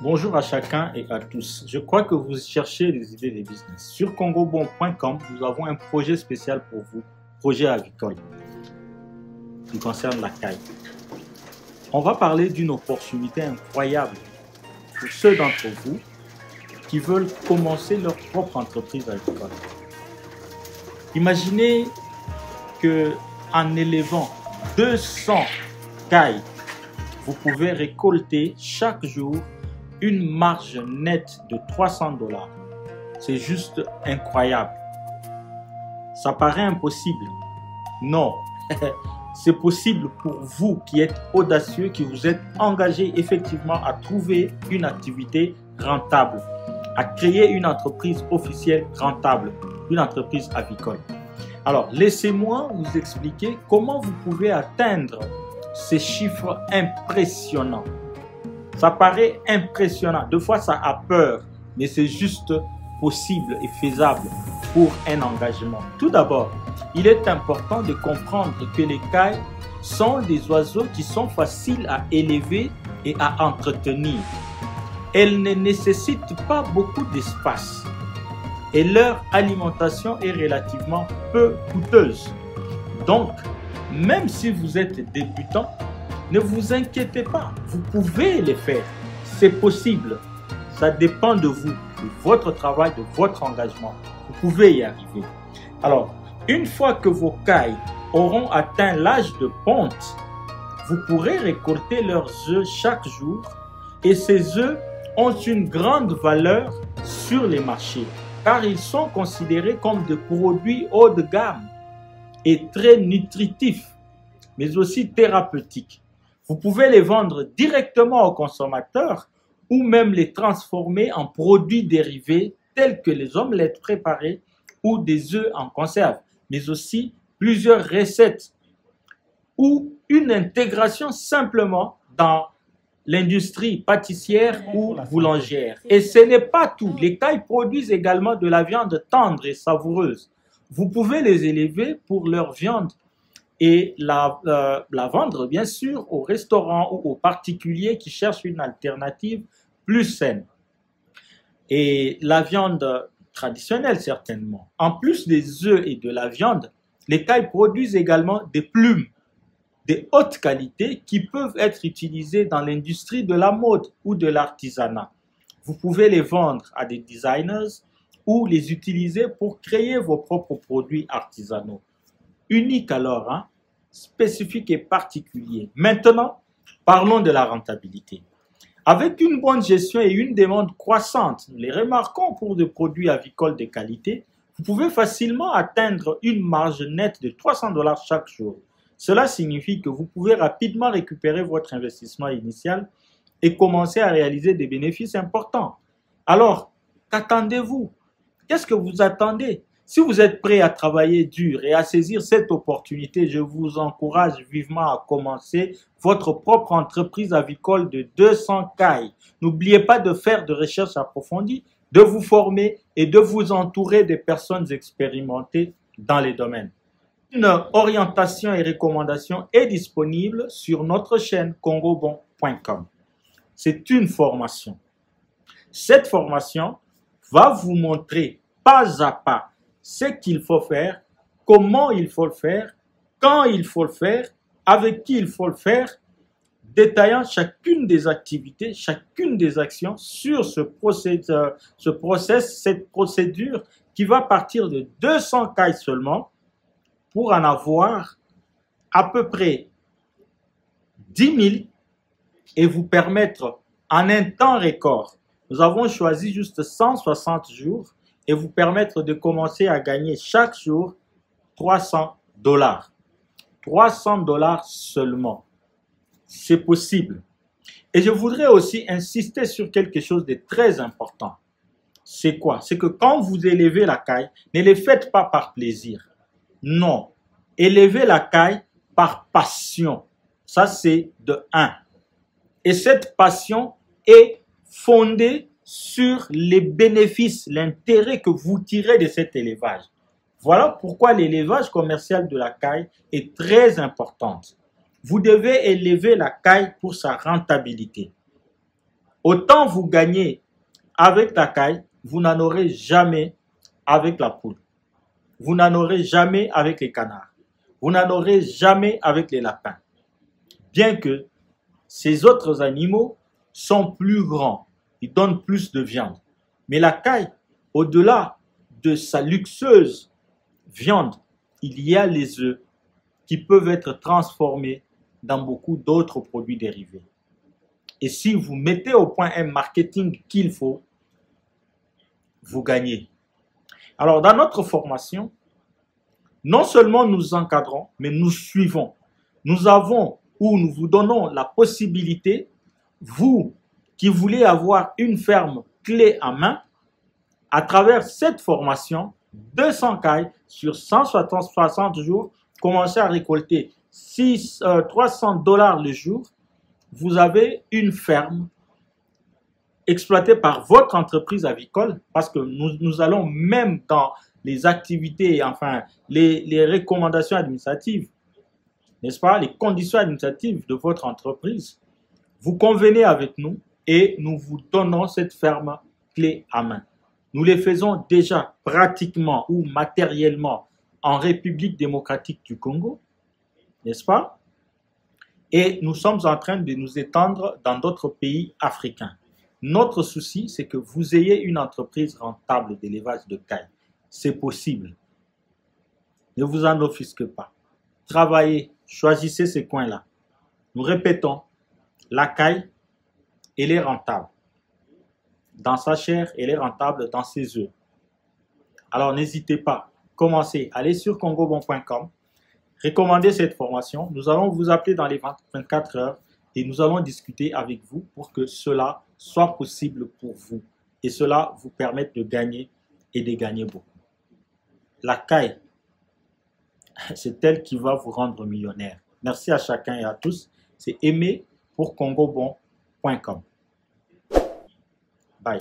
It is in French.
Bonjour à chacun et à tous. Je crois que vous cherchez des idées de business. Sur congobon.com, nous avons un projet spécial pour vous, projet agricole, qui concerne la caille. On va parler d'une opportunité incroyable pour ceux d'entre vous qui veulent commencer leur propre entreprise agricole. Imaginez que en élevant 200 cailles, vous pouvez récolter chaque jour une marge nette de 300 $. C'est juste incroyable. Ça paraît impossible. Non, c'est possible pour vous qui êtes audacieux, qui vous êtes engagé effectivement à trouver une activité rentable, à créer une entreprise officielle rentable, une entreprise avicole. Alors, laissez-moi vous expliquer comment vous pouvez atteindre ces chiffres impressionnants. Ça paraît impressionnant. Des fois, ça a peur, mais c'est juste possible et faisable pour un engagement. Tout d'abord, il est important de comprendre que les cailles sont des oiseaux qui sont faciles à élever et à entretenir. Elles ne nécessitent pas beaucoup d'espace et leur alimentation est relativement peu coûteuse. Donc, même si vous êtes débutant, ne vous inquiétez pas, vous pouvez les faire. C'est possible. Ça dépend de vous, de votre travail, de votre engagement. Vous pouvez y arriver. Alors, une fois que vos cailles auront atteint l'âge de ponte, vous pourrez récolter leurs œufs chaque jour et ces œufs ont une grande valeur sur les marchés car ils sont considérés comme des produits haut de gamme et très nutritifs, mais aussi thérapeutiques. Vous pouvez les vendre directement aux consommateurs ou même les transformer en produits dérivés tels que les omelettes préparées ou des œufs en conserve, mais aussi plusieurs recettes ou une intégration simplement dans l'industrie pâtissière ou boulangère. Et ce n'est pas tout. Les cailles produisent également de la viande tendre et savoureuse. Vous pouvez les élever pour leur viande et la vendre bien sûr aux restaurants ou aux particuliers qui cherchent une alternative plus saine. Et la viande traditionnelle certainement. En plus des œufs et de la viande, les cailles produisent également des plumes de haute qualité qui peuvent être utilisées dans l'industrie de la mode ou de l'artisanat. Vous pouvez les vendre à des designers ou les utiliser pour créer vos propres produits artisanaux. Unique alors, hein? Spécifique et particulier. Maintenant, parlons de la rentabilité. Avec une bonne gestion et une demande croissante, nous les remarquons pour des produits avicoles de qualité, vous pouvez facilement atteindre une marge nette de 300 $ chaque jour. Cela signifie que vous pouvez rapidement récupérer votre investissement initial et commencer à réaliser des bénéfices importants. Alors, qu'attendez-vous? Qu'est-ce que vous attendez? Si vous êtes prêt à travailler dur et à saisir cette opportunité, je vous encourage vivement à commencer votre propre entreprise avicole de 200 cailles. N'oubliez pas de faire de recherches approfondies, de vous former et de vous entourer de personnes expérimentées dans les domaines. Une orientation et recommandation est disponible sur notre chaîne congobon.com. C'est une formation. Cette formation va vous montrer pas à pas ce qu'il faut faire, comment il faut le faire, quand il faut le faire, avec qui il faut le faire, détaillant chacune des activités, chacune des actions sur cette procédure qui va partir de 200 cailles seulement pour en avoir à peu près 10 000 et vous permettre en un temps record. Nous avons choisi juste 160 jours et vous permettre de commencer à gagner chaque jour 300 $. 300 $ seulement. C'est possible. Et je voudrais aussi insister sur quelque chose de très important. C'est quoi? C'est que quand vous élevez la caille, ne les faites pas par plaisir. Non. Élevez la caille par passion. Ça, c'est de 1. Et cette passion est fondée sur les bénéfices, l'intérêt que vous tirez de cet élevage. Voilà pourquoi l'élevage commercial de la caille est très important. Vous devez élever la caille pour sa rentabilité. Autant vous gagnez avec la caille, vous n'en aurez jamais avec la poule. Vous n'en aurez jamais avec les canards. Vous n'en aurez jamais avec les lapins. Bien que ces autres animaux sont plus grands, ils donnent plus de viande. Mais la caille, au-delà de sa luxueuse viande, il y a les œufs qui peuvent être transformés dans beaucoup d'autres produits dérivés. Et si vous mettez au point un marketing qu'il faut, vous gagnez. Alors, dans notre formation, non seulement nous encadrons, mais nous suivons. Nous avons ou nous vous donnons la possibilité, vous qui voulez avoir une ferme clé en main, à travers cette formation, 200 cailles sur 160 jours, commencez à récolter 300 $ le jour, vous avez une ferme exploitée par votre entreprise avicole, parce que nous allons même dans les activités, enfin les recommandations administratives, n'est-ce pas, les conditions administratives de votre entreprise. Vous convenez avec nous et nous vous donnons cette ferme clé à main. Nous les faisons déjà pratiquement ou matériellement en République démocratique du Congo, n'est-ce pas? Et nous sommes en train de nous étendre dans d'autres pays africains. Notre souci, c'est que vous ayez une entreprise rentable d'élevage de caille. C'est possible. Ne vous en offusquez pas. Travaillez, choisissez ces coins-là. Nous répétons, la caille, elle est rentable. Dans sa chair, elle est rentable dans ses œufs. Alors n'hésitez pas, commencez, allez sur congobon.com, recommandez cette formation. Nous allons vous appeler dans les 24 heures et nous allons discuter avec vous pour que cela soit possible pour vous et cela vous permette de gagner et de gagner beaucoup. La caille, c'est elle qui va vous rendre millionnaire. Merci à chacun et à tous. C'est Aimé pour congobon.com. Bye.